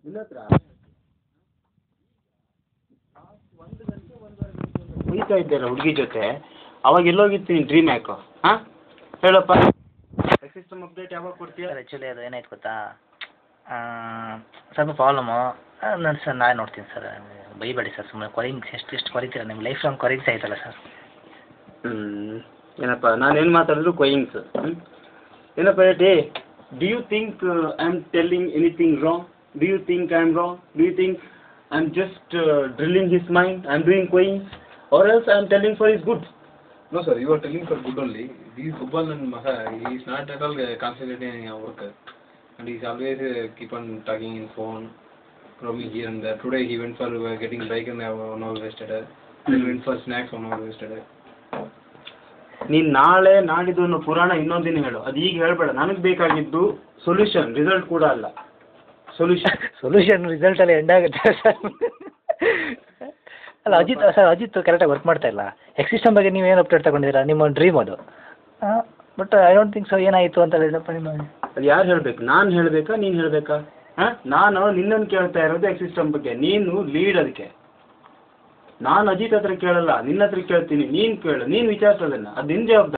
ನಿನ್ನ ಹತ್ರ 1 ಗಂಟೆ 1:30 ಗಂಟೆ ಹೋಗ್ತಾ ಇದ್ದಲ್ಲ ಹುಡುಗಿ ಜೊತೆ, ಅವಾಗ ಎಲ್ಲೋಗಿತ್ತು ನೀನು ಡ್ರೀಮ್ ಯಾಕೋ? ಹಾಂ ಹೇಳಪ್ಪ. ಸಿಸ್ಟಮ್ ಅಪ್ಡೇಟ್ ಯಾವಾಗ ಕೊಡ್ತೀಯ? ಸರ್ ಆ್ಯಕ್ಚುಲಿ ಅದು ಏನಾಯ್ತು ಗೊತ್ತಾ, ಸ್ವಲ್ಪ ಪ್ರಾಬ್ಲಮ್ಮು. ನಾನು ಸರ್ ನಾಳೆ ನೋಡ್ತೀನಿ ಸರ್, ಬೈಬೇಡಿ ಸರ್, ಸುಮ್ಮನೆ ಕೊರಿಂಗ್ಸ್ ಎಷ್ಟು ಕೊರಿತೀರ, ನಿಮ್ಮ ಲೈಫ್ ಲಾಂಗ್ ಕೊರಿಂಗ್ಸ್ ಆಯ್ತಲ್ಲ ಸರ್. ಏನಪ್ಪ ನಾನೇನು ಮಾತಾಡಿದ್ರು ಕೊಯಿಂಗ್ಸ್. ಏನಪ್ಪ ಹೇಳಿ, do you think I am telling anything wrong? Do you think I am wrong? Do you think I am just drilling his mind? I am doing coaxings or else I am telling for his good? No sir, you are telling for good only. This Gopal and Maha, he is not at all concentrating on your work. And he is always keep on talking in phone, roaming here and there. Today he went for getting bike and 1 hour wasted. Then went for snacks 1 hour wasted. ನೀನು ನಾಳೆ ನಾಡಿದ್ದು ಅನ್ನೋ ಪುರಾಣ ಇನ್ನೊಂದಿನ ಹೇಳು, ಅದು ಈಗ ಹೇಳಬೇಡ. ನನಗೆ ಬೇಕಾಗಿದ್ದು ಸೊಲ್ಯೂಷನ್, ರಿಸಲ್ಟ್ ಕೂಡ ಅಲ್ಲ. ಸೊಲ್ಯೂಷನ್ ರಿಸಲ್ಟಲ್ಲಿ ಎಂಡ್ ಆಗುತ್ತೆ ಸರ್. ಅಲ್ಲ ಅಜಿತ್ ಕರೆಕ್ಟಾಗಿ ವರ್ಕ್ ಮಾಡ್ತಾ ಇಲ್ಲ. ಎಕ್ಸಿಸ್ಟಮ್ ಬಗ್ಗೆ ನೀವೇನು ಅಪ್ಡೇಟ್ ತಗೊಂಡಿದ್ದೀರಾ? ನಿಮ್ಮ ಡ್ರೀಮ್ ಅದು. But I don't think so ಏನಾಯಿತು ಅಂತ ಹೇಳಿದಪ್ಪ ನಿಮ್ಮ. ಅದು ಯಾರು ಹೇಳಬೇಕು? ನಾನು ಹೇಳಬೇಕಾ ನೀನು ಹೇಳಬೇಕಾ? ನಾನು ನಿನ್ನನ್ನು ಕೇಳ್ತಾ ಇರೋದು ಎಕ್ಸಿಸ್ಟಮ್ ಬಗ್ಗೆ, ನೀನು ಲೀಡ್ ಅದಕ್ಕೆ. ನಾನು ಅಜಿತ್ ಹತ್ರ ಕೇಳಲ್ಲ, ನಿನ್ನ ಹತ್ರ ಕೇಳ್ತೀನಿ. ನೀನು ಕೇಳು, ನೀನು ವಿಚಾರಿಸೋದನ್ನು, ಅದು ನಿನ್ನ ಜವಾಬ್ದಾರಿ.